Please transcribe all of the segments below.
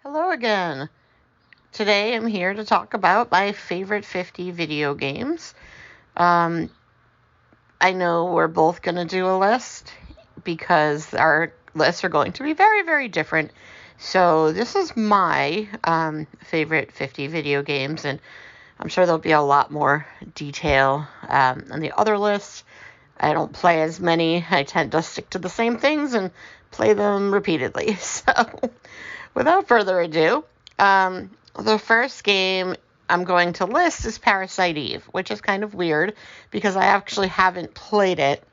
Hello again. Today I'm here to talk about my favorite 50 video games. Um, I know we're both going to do a list because our lists are going to be very, very different. So this is my favorite 50 video games, and I'm sure there'll be a lot more detail on the other lists. I don't play as many. I tend to stick to the same things and play them repeatedly. So without further ado, the first game I'm going to list is Parasite Eve, which is kind of weird because I actually haven't played it.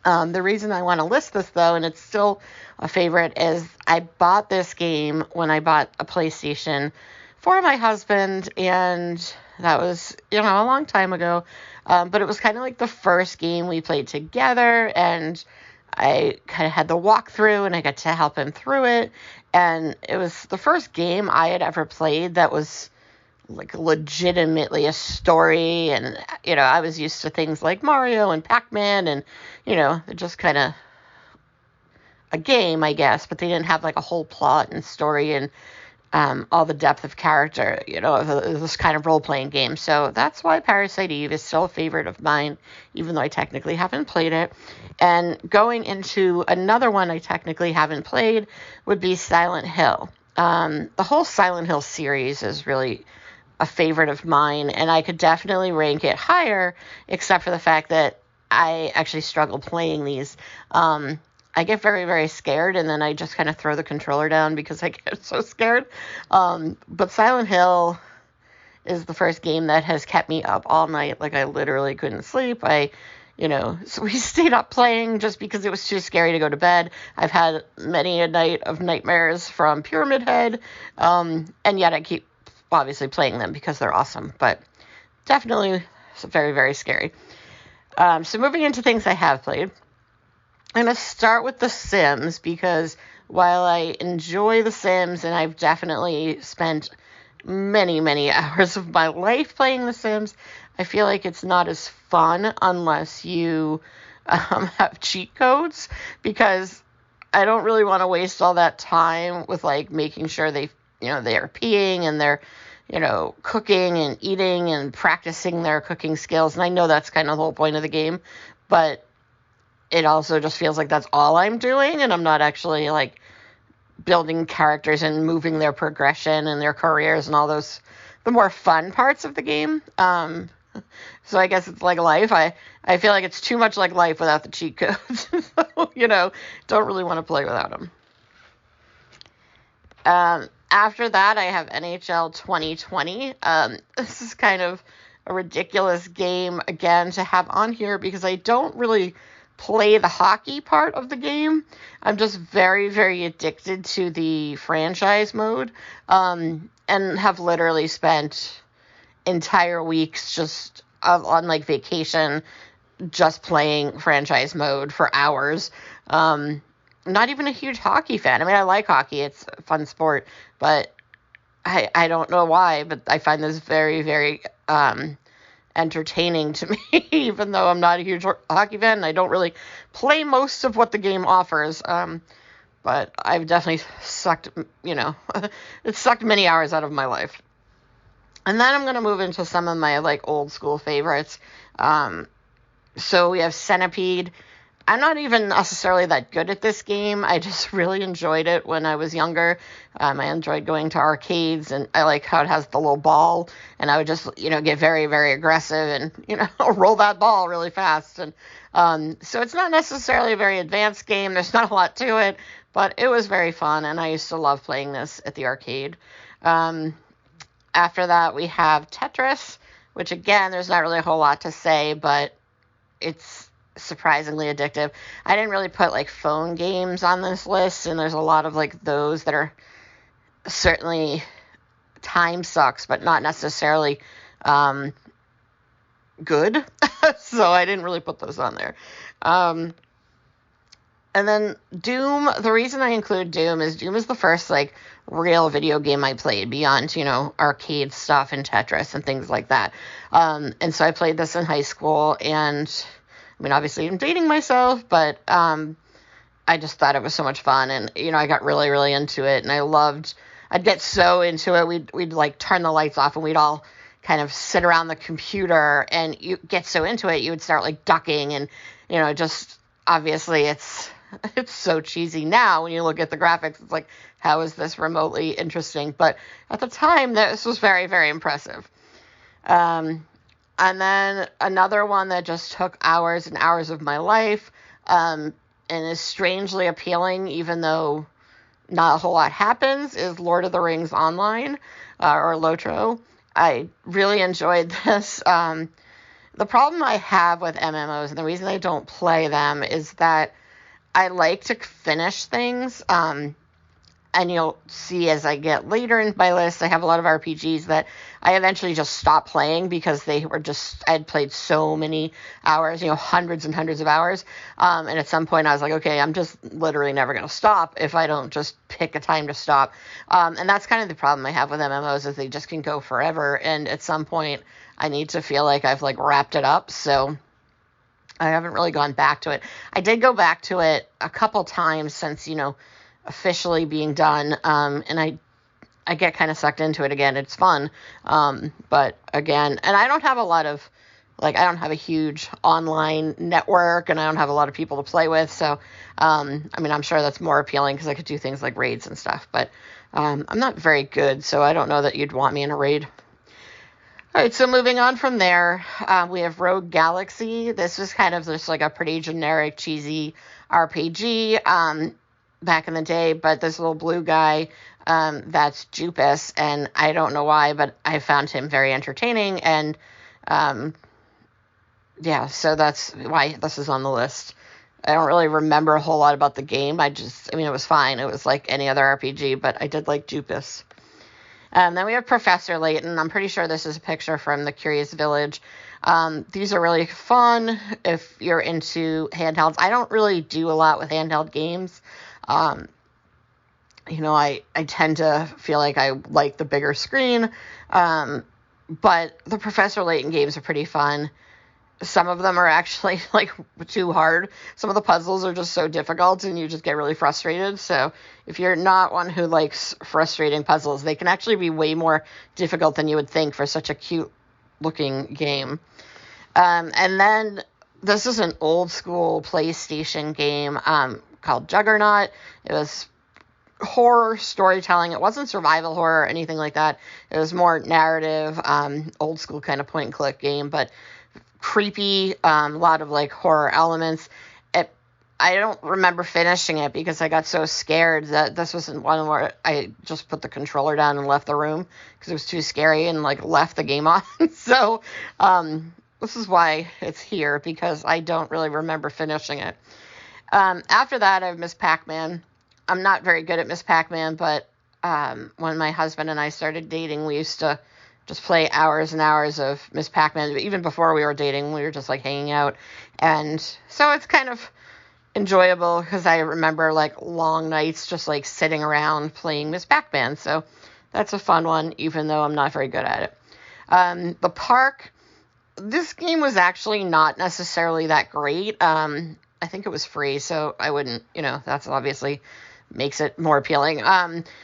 The reason I want to list this, though, and it's still a favorite, is I bought this game when I bought a PlayStation for my husband, and that was, a long time ago. But it was kind of like the first game we played together, and I kind of had the walkthrough, and I got to help him through it. And it was the first game I had ever played that was like legitimately a story. And, I was used to things like Mario and Pac-Man and, they're just kind of a game, I guess, but they didn't have like a whole plot and story and all the depth of character, this kind of role-playing game. So that's why Parasite Eve is still a favorite of mine, even though I technically haven't played it. And going into another one I technically haven't played would be Silent Hill. The whole Silent Hill series is really a favorite of mine, and I could definitely rank it higher, except for the fact that I actually struggle playing these. I get very, very scared, and then I just kind of throw the controller down because I get so scared. But Silent Hill is the first game that has kept me up all night. Like, I literally couldn't sleep. So we stayed up playing just because it was too scary to go to bed. I've had many a night of nightmares from Pyramid Head, and yet I keep obviously playing them because they're awesome, but definitely very, very scary. So moving into things I have played, I'm going to start with The Sims because while I enjoy The Sims, and I've definitely spent many, many hours of my life playing The Sims, I feel like it's not as fun unless you have cheat codes, because I don't really want to waste all that time with like making sure they are peeing and they're, cooking and eating and practicing their cooking skills. And I know that's kind of the whole point of the game, but it also just feels like that's all I'm doing, and I'm not actually like building characters and moving their progression and their careers and all those, the more fun parts of the game. So I guess it's like life. I feel like it's too much like life without the cheat codes. So, don't really want to play without them. After that, I have NHL 2020. This is kind of a ridiculous game, again, to have on here because I don't really play the hockey part of the game. I'm just very, very addicted to the franchise mode, and have literally spent entire weeks just on like vacation just playing franchise mode for hours. Not even a huge hockey fan. I mean, I like hockey. It's a fun sport, but I don't know why, but I find this very, very entertaining to me, even though I'm not a huge hockey fan and I don't really play most of what the game offers. But I've definitely sucked, it sucked many hours out of my life. And then I'm going to move into some of my like old school favorites. So we have Centipede. I'm not even necessarily that good at this game. I just really enjoyed it when I was younger. I enjoyed going to arcades, and I like how it has the little ball, and I would just, get very, very aggressive and, roll that ball really fast. And so it's not necessarily a very advanced game. There's not a lot to it, but it was very fun, and I used to love playing this at the arcade. After that, we have Tetris, which, again, there's not really a whole lot to say, but it's surprisingly addictive. I didn't really put like phone games on this list, and there's a lot of like those that are certainly time sucks, but not necessarily good. So I didn't really put those on there. And then Doom, the reason I include Doom is the first like real video game I played beyond, arcade stuff and Tetris and things like that. And so I played this in high school, and I mean, obviously I'm dating myself, but I just thought it was so much fun, and, I got really, really into it, and I loved I'd get so into it, we'd like turn the lights off and we'd all kind of sit around the computer, and you get so into it, you would start like ducking, and just obviously it's so cheesy now when you look at the graphics. It's like, how is this remotely interesting? But at the time, this was very, very impressive. And then another one that just took hours and hours of my life, and is strangely appealing, even though not a whole lot happens, is Lord of the Rings Online, or LOTRO. I really enjoyed this. The problem I have with MMOs, and the reason I don't play them, is that I like to finish things. And you'll see as I get later in my list, I have a lot of RPGs that I eventually just stopped playing because I had played so many hours, hundreds and hundreds of hours. And at some point I was like, okay, I'm just literally never going to stop if I don't just pick a time to stop. And that's kind of the problem I have with MMOs, is they just can go forever. And at some point I need to feel like I've like wrapped it up. So I haven't really gone back to it. I did go back to it a couple times since, officially being done, and I get kind of sucked into it again. It's fun, but again, and I don't have a lot of, I don't have a huge online network, and I don't have a lot of people to play with, so, I'm sure that's more appealing because I could do things like raids and stuff, but I'm not very good, so I don't know that you'd want me in a raid. All right, so moving on from there, we have Rogue Galaxy. This was kind of just like a pretty generic, cheesy RPG, back in the day, but this little blue guy, that's Jupus, and I don't know why, but I found him very entertaining, and so that's why this is on the list. I don't really remember a whole lot about the game. It was fine. It was like any other RPG, but I did like Jupus. Then we have Professor Layton. I'm pretty sure this is a picture from the Curious Village. These are really fun if you're into handhelds. I don't really do a lot with handheld games. I tend to feel like I like the bigger screen, but the Professor Layton games are pretty fun. Some of them are actually like too hard. Some of the puzzles are just so difficult and you just get really frustrated. So if you're not one who likes frustrating puzzles, they can actually be way more difficult than you would think for such a cute looking game. And then this is an old school PlayStation game, called Juggernaut. It was horror storytelling. It wasn't survival horror or anything like that. It was more narrative, old school kind of point and click game, but creepy, a lot of like horror elements. I don't remember finishing it because I got so scared that this wasn't one where I just put the controller down and left the room because it was too scary and like left the game on. So this is why it's here, because I don't really remember finishing it. After that, I have Miss Pac-Man. I'm not very good at Miss Pac-Man, but when my husband and I started dating, we used to just play hours and hours of Miss Pac-Man. Even before we were dating, we were just like hanging out. And so it's kind of enjoyable because I remember like long nights just like sitting around playing Miss Pac-Man. So that's a fun one, even though I'm not very good at it. The Park. This game was actually not necessarily that great. I think it was free, so I wouldn't, that's obviously makes it more appealing.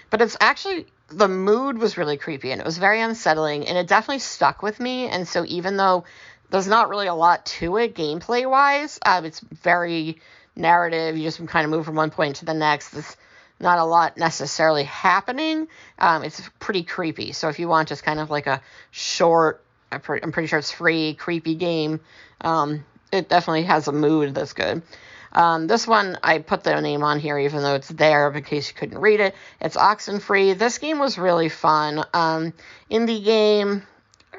But it's actually, the mood was really creepy and it was very unsettling and it definitely stuck with me. And so even though there's not really a lot to it gameplay wise, it's very narrative. You just kind of move from one point to the next. There's not a lot necessarily happening. It's pretty creepy. So if you want just kind of like a short, I'm pretty sure it's free, creepy game, it definitely has a mood that's good. This one, I put the name on here even though it's there in case you couldn't read it. It's Oxenfree. This game was really fun. Indie game,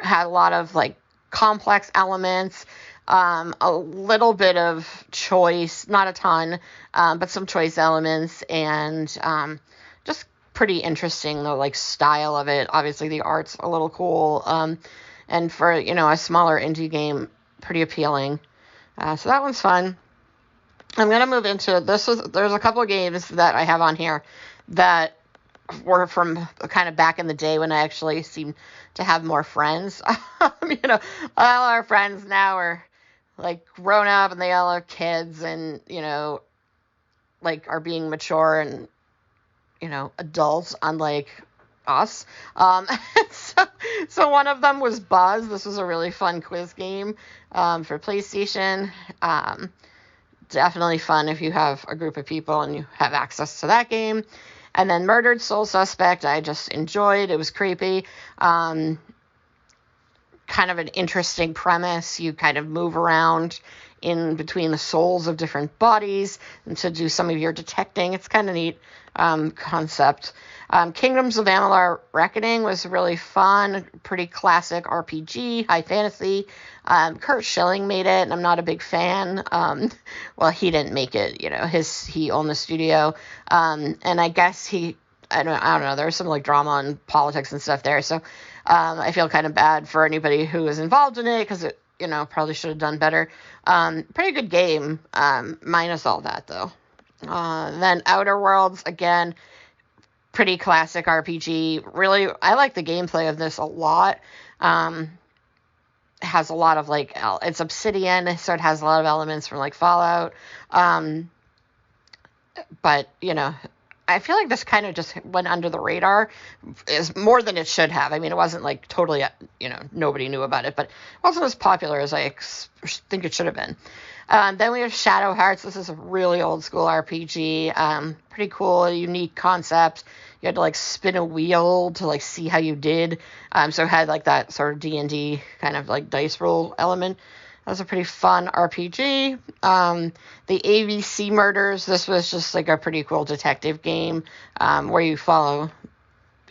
had a lot of like complex elements, a little bit of choice, not a ton, but some choice elements, and just pretty interesting, the like style of it. Obviously the art's a little cool, and for, a smaller indie game, pretty appealing. So that one's fun. I'm going to move into there's a couple of games that I have on here that were from kind of back in the day when I actually seemed to have more friends. All our friends now are like grown up and they all have kids and, like are being mature and, adults, unlike us. So, so one of them was Buzz. This was a really fun quiz game for PlayStation. Definitely fun if you have a group of people and you have access to that game. And then Murdered Soul Suspect, I just enjoyed. It was creepy. Kind of an interesting premise. You kind of move around in between the souls of different bodies and to do some of your detecting. It's kind of neat concept. Kingdoms of Amalur Reckoning was really fun, pretty classic RPG, high fantasy. Kurt Schilling made it, and I'm not a big fan. Well, he didn't make it, he owned the studio, and I guess I don't know, there was some like drama and politics and stuff there, so I feel kind of bad for anybody who was involved in it, because it, probably should have done better. Pretty good game, minus all that, though. Then Outer Worlds, again, pretty classic RPG. Really, I like the gameplay of this a lot. It has a lot of, it's Obsidian, so it has a lot of elements from, Fallout. But, I feel like this kind of just went under the radar, is more than it should have. I mean, it wasn't, totally, nobody knew about it, but it wasn't as popular as I think it should have been. Then we have Shadow Hearts. This is a really old school RPG. Pretty cool, unique concept. You had to spin a wheel to see how you did. So it had that sort of D&D kind of dice roll element. That was a pretty fun RPG. The ABC Murders. This was just a pretty cool detective game where you follow.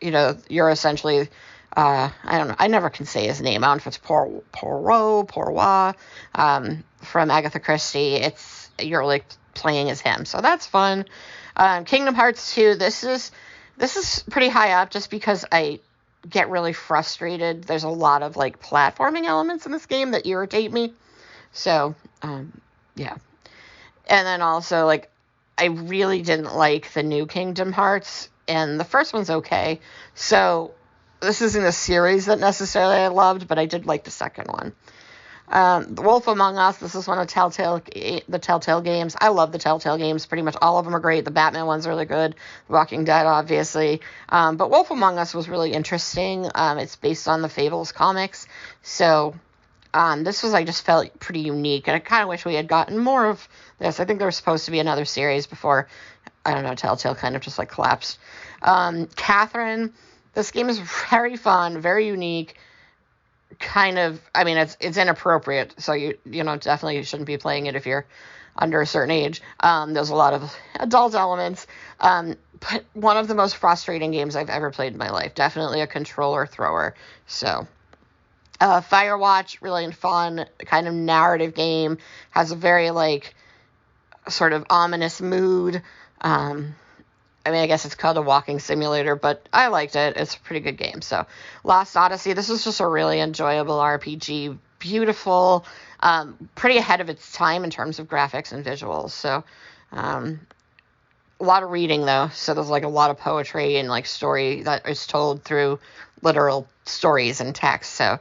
You're essentially. I don't know. I never can say his name. I don't know if it's Poirot, from Agatha Christie. You're playing as him, so that's fun. Kingdom Hearts 2. This is pretty high up, just because I get really frustrated. There's a lot of platforming elements in this game that irritate me. So yeah. And then also I really didn't like the new Kingdom Hearts, and the first one's okay. So this isn't a series that necessarily I loved, but I did like the second one. The Wolf Among Us. This is one of the Telltale games. I love the Telltale games. Pretty much all of them are great. The Batman one's really good. Walking Dead, obviously. But Wolf Among Us was really interesting. It's based on the Fables comics. So this was, I just felt pretty unique. And I kind of wish we had gotten more of this. I think there was supposed to be another series before, I don't know, Telltale kind of just collapsed. Catherine. This game is very fun, very unique. Kind of, I mean, it's inappropriate, so you definitely shouldn't be playing it if you're under a certain age. There's a lot of adult elements, but one of the most frustrating games I've ever played in my life. Definitely a controller thrower. So Firewatch, really fun, kind of narrative game, has a very sort of ominous mood. I mean, I guess it's called a walking simulator, but I liked it. It's a pretty good game. So, Lost Odyssey. This is just a really enjoyable RPG. Beautiful. Pretty ahead of its time in terms of graphics and visuals. So, a lot of reading, though. So, there's a lot of poetry and story that is told through literal stories and text. So,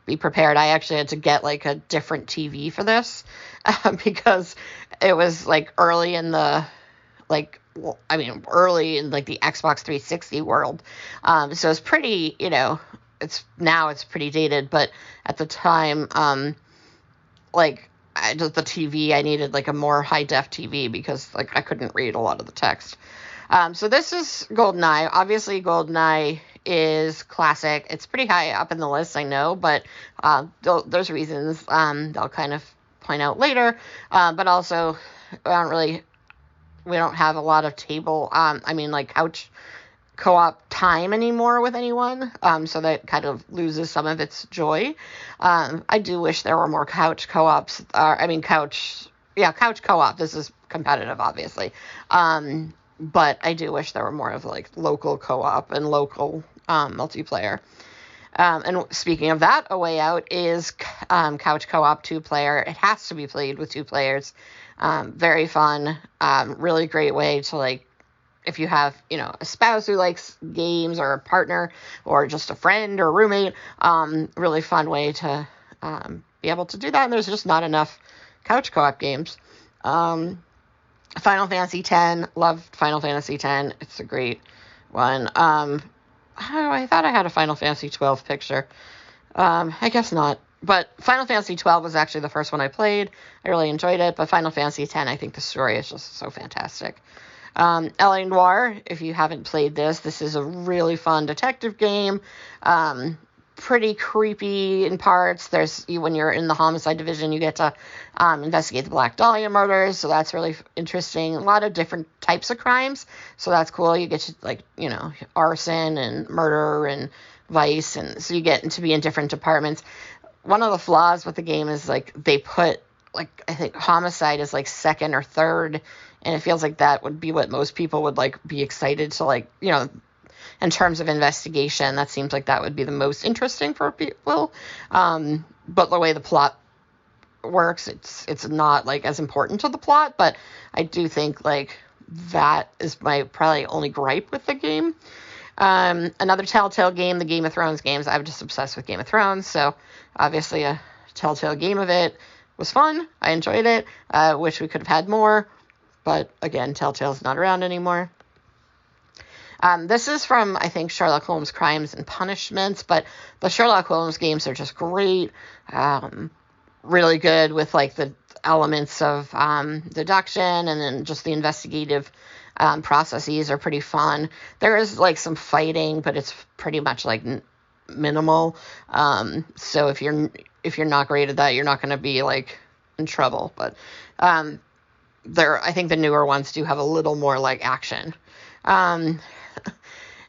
be prepared. I actually had to get a different TV for this because it was early in the early in the Xbox 360 world. So it's pretty, it's pretty dated, but at the time, the TV, I needed a more high def TV because I couldn't read a lot of the text. So this is GoldenEye. Obviously GoldenEye is classic. It's pretty high up in the list, I know, but there's reasons I'll kind of point out later. But also we don't have a lot of couch co-op time anymore with anyone, so that kind of loses some of its joy. I do wish there were more couch co-ops, couch co-op. This is competitive, obviously, but I do wish there were more of local co-op and local multiplayer. And speaking of that, A Way Out is couch co-op 2-player. It has to be played with 2 players. Very fun, really great way to if you have, a spouse who likes games, or a partner, or just a friend or roommate, really fun way to be able to do that. And there's just not enough couch co-op games. Final Fantasy X, loved Final Fantasy X. It's a great one. I thought I had a Final Fantasy 12 picture. I guess not. But Final Fantasy 12 was actually the first one I played. I really enjoyed it. But Final Fantasy 10, I think the story is just so fantastic. LA Noire, if you haven't played this is a really fun detective game. Pretty creepy in parts. When you're in the homicide division, you get to investigate the Black Dahlia murders, so that's really interesting. A lot of different types of crimes, so that's cool. You get to, arson and murder and vice, and so you get to be in different departments. One of the flaws with the game is, they put, I think homicide is, second or third, and it feels like that would be what most people would, be excited to, in terms of investigation, that seems like that would be the most interesting for people. But the way the plot works, it's not as important to the plot, but I do think that is my probably only gripe with the game. Another Telltale game, the Game of Thrones games. I'm just obsessed with Game of Thrones, so obviously a Telltale game of it was fun. I enjoyed it. Wish we could have had more, but again, Telltale's not around anymore. This is from, I think, Sherlock Holmes Crimes and Punishments, but the Sherlock Holmes games are just great. Really good with, the elements of deduction, and then just the investigative processes are pretty fun. There is, some fighting, but it's pretty much, minimal. So if you're not great at that, you're not going to be, in trouble. But I think the newer ones do have a little more, action.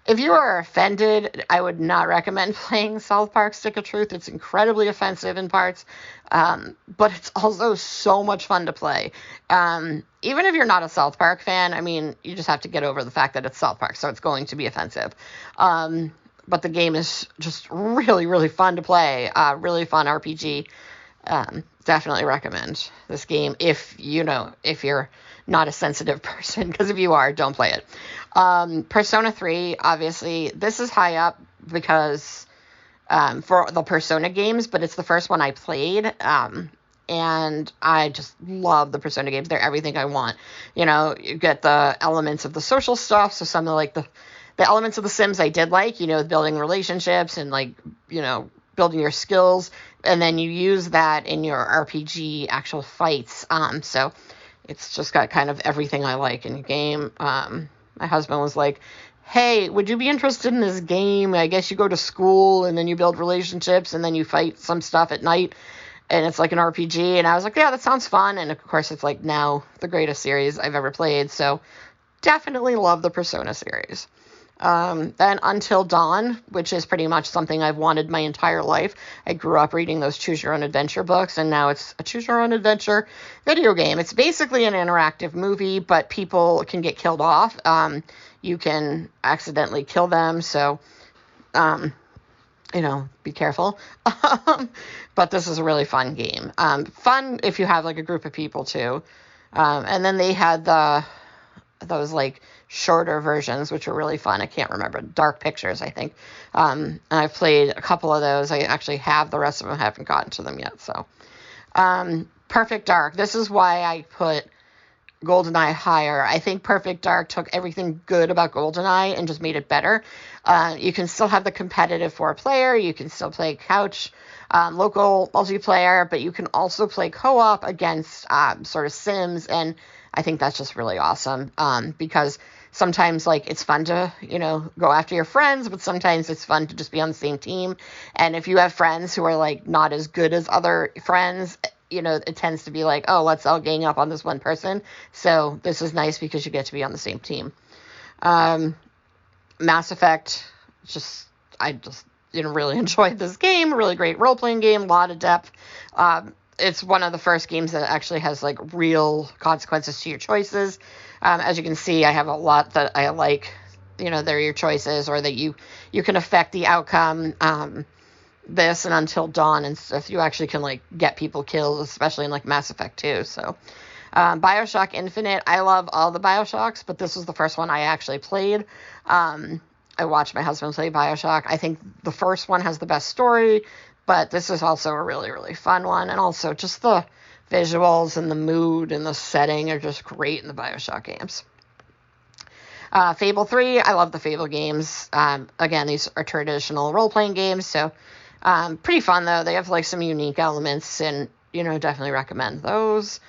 If you are offended, I would not recommend playing South Park Stick of Truth. It's incredibly offensive in parts, but it's also so much fun to play. Even if you're not a South Park fan, I mean, you just have to get over the fact that it's South Park, so it's going to be offensive. But the game is just really, really fun to play. Really fun RPG. Definitely recommend this game if you're not a sensitive person, because if you are, don't play it. Persona 3, obviously, this is high up because for the Persona games, but it's the first one I played, and I just love the Persona games. They're everything I want. You get the elements of the social stuff, so some of the elements of The Sims I did building relationships and building your skills, and then you use that in your RPG actual fights. So it's just got kind of everything I like in a game. My husband was like, hey, would you be interested in this game? I guess you go to school and then you build relationships and then you fight some stuff at night, and it's like an RPG. And I was like, yeah, that sounds fun. And of course, it's now the greatest series I've ever played. So definitely love the Persona series. Then Until Dawn, which is pretty much something I've wanted my entire life. I grew up reading those Choose Your Own Adventure books, and now it's a Choose Your Own Adventure video game. It's basically an interactive movie, but people can get killed off. You can accidentally kill them, so, be careful. But this is a really fun game. Fun if you have, a group of people, too. And then they had those shorter versions, which were really fun. I can't remember. Dark Pictures, I think. And I've played a couple of those. I actually have. The rest of them. I haven't gotten to them yet. So, Perfect Dark. This is why I put GoldenEye higher. I think Perfect Dark took everything good about GoldenEye and just made it better. You can still have the competitive 4-player. You can still play couch, local multiplayer, but you can also play co-op against sort of Sims, and I think that's just really awesome, because sometimes, it's fun to, go after your friends, but sometimes it's fun to just be on the same team. And if you have friends who are, not as good as other friends, it tends to be oh, let's all gang up on this one person. So this is nice because you get to be on the same team. Mass Effect, I just really enjoyed this game. Really great role-playing game, a lot of depth. It's one of the first games that actually has real consequences to your choices. As you can see, I have a lot that I like, they're your choices, or that you can affect the outcome. This and Until Dawn and stuff, you actually can get people killed, especially in Mass Effect 2. So Bioshock Infinite, I love all the Bioshocks, but this was the first one I actually played. I watched my husband play Bioshock. I think the first one has the best story, but this is also a really, really fun one. And also just the visuals and the mood and the setting are just great in the Bioshock games. Fable 3, I love the Fable games. Again, these are traditional role-playing games, so pretty fun, though. They have, like, some unique elements, and, definitely recommend those.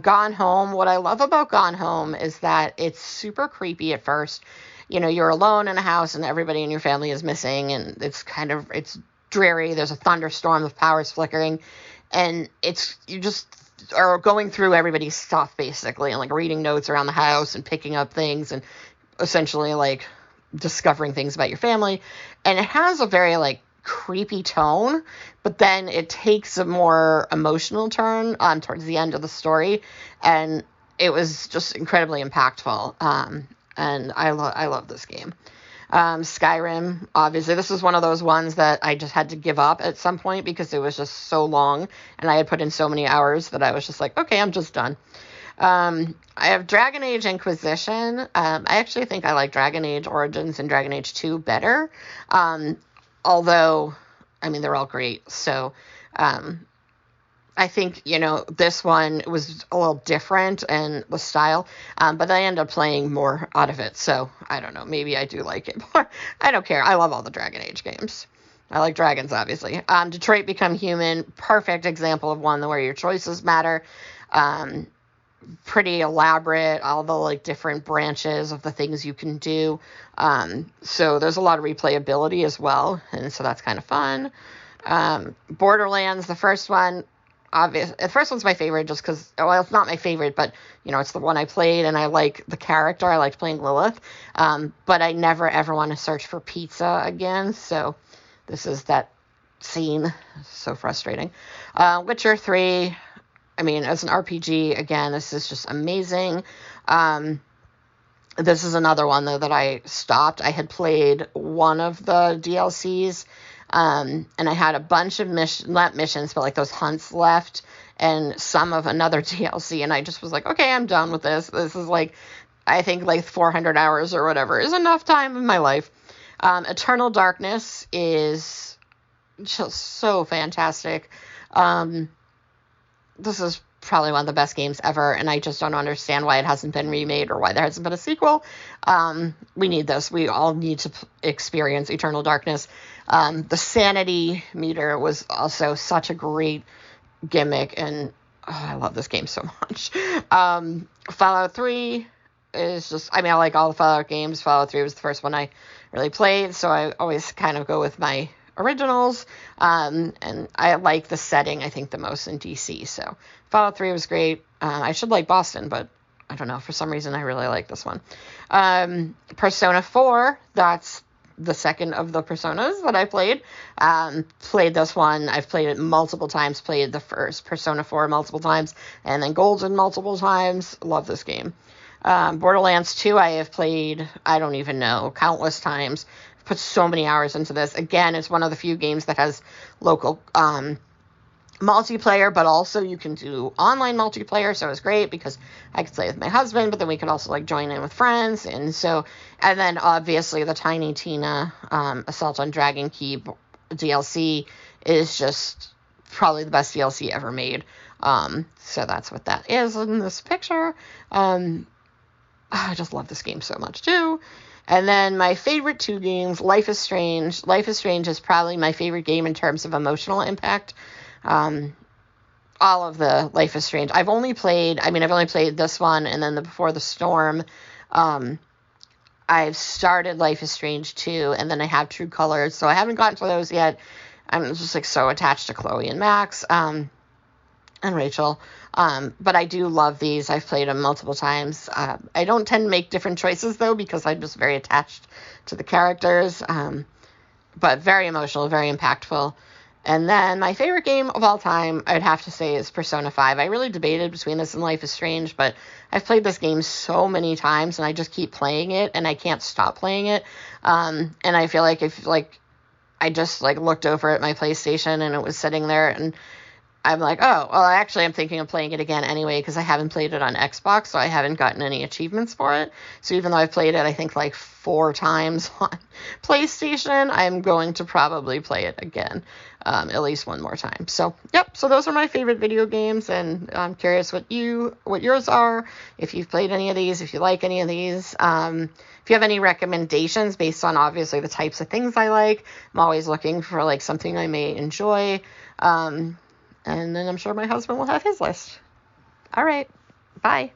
Gone Home, what I love about Gone Home is that it's super creepy at first. You're alone in a house, and everybody in your family is missing, and it's dreary. There's a thunderstorm, the power's flickering, and you just are going through everybody's stuff, basically, and, like, reading notes around the house and picking up things and essentially, like, discovering things about your family. And it has a very, like, creepy tone, but then it takes a more emotional turn towards the end of the story, and it was just incredibly impactful. And I love this game. Skyrim, obviously, this was one of those ones that I just had to give up at some point because it was just so long, and I had put in so many hours that I was just like, okay, I'm just done. I have Dragon Age Inquisition. I actually think I like Dragon Age Origins and Dragon Age 2 better. Although, I mean, they're all great. So, I think, this one was a little different in the style, but I ended up playing more out of it. So, I don't know. Maybe I do like it more. I don't care. I love all the Dragon Age games. I like dragons, obviously. Detroit Become Human, perfect example of one where your choices matter. Pretty elaborate, all the, like, different branches of the things you can do. So there's a lot of replayability as well, and so that's kind of fun. Borderlands, the first one, the first one's my favorite just because, well, it's not my favorite, but, it's the one I played, and I like the character. I liked playing Lilith, but I never, ever want to search for pizza again, so this is that scene. So frustrating. Witcher 3, I mean, as an RPG, again, this is just amazing. This is another one, though, that I stopped. I had played one of the DLCs, and I had a bunch of not missions, but, like, those hunts left, and some of another DLC, and I just was like, okay, I'm done with this. This is, like, I think, like, 400 hours or whatever is enough time in my life. Eternal Darkness is just so fantastic. This is probably one of the best games ever, and I just don't understand why it hasn't been remade or why there hasn't been a sequel. We need this. We all need to experience Eternal Darkness. The sanity meter was also such a great gimmick, and I love this game so much. Fallout 3 is just, I mean, I like all the Fallout games. Fallout 3 was the first one I really played, so I always kind of go with my originals, and I like the setting, I think, the most in DC, so Fallout 3 was great. I should like Boston, but I don't know, for some reason I really like this one. Persona 4, that's the second of the Personas that I played. Played this one, I've played it multiple times, played the first Persona 4 multiple times, and then Golden multiple times. Love this game. Borderlands 2 I have played, I don't even know, countless times. Put so many hours into this. Again, it's one of the few games that has local multiplayer, but also you can do online multiplayer, so it's great because I could play with my husband, but then we could also, like, join in with friends, and then obviously the Tiny Tina Assault on Dragon Keep DLC is just probably the best DLC ever made. So that's what that is in this picture. I just love this game so much too. And then my favorite two games, Life is Strange. Life is Strange is probably my favorite game in terms of emotional impact. All of the Life is Strange. I've only played this one and then the Before the Storm. I've started Life is Strange 2, and then I have True Colors, so I haven't gotten to those yet. I'm just, like, so attached to Chloe and Max, and Rachel. But I do love these. I've played them multiple times. I don't tend to make different choices, though, because I'm just very attached to the characters. But very emotional, very impactful. And then my favorite game of all time, I'd have to say, is Persona 5. I really debated between this and Life is Strange, but I've played this game so many times, and I just keep playing it, and I can't stop playing it. And I feel like if, like, I just, like, looked over at my PlayStation, and it was sitting there, and I'm like, oh, well, actually, I'm thinking of playing it again anyway because I haven't played it on Xbox, so I haven't gotten any achievements for it. So even though I've played it, I think like 4 times on PlayStation, I'm going to probably play it again, at least one more time. So, yep. So those are my favorite video games, and I'm curious what yours are. If you've played any of these, if you like any of these, if you have any recommendations based on obviously the types of things I like, I'm always looking for like something I may enjoy. And then I'm sure my husband will have his list. All right. Bye.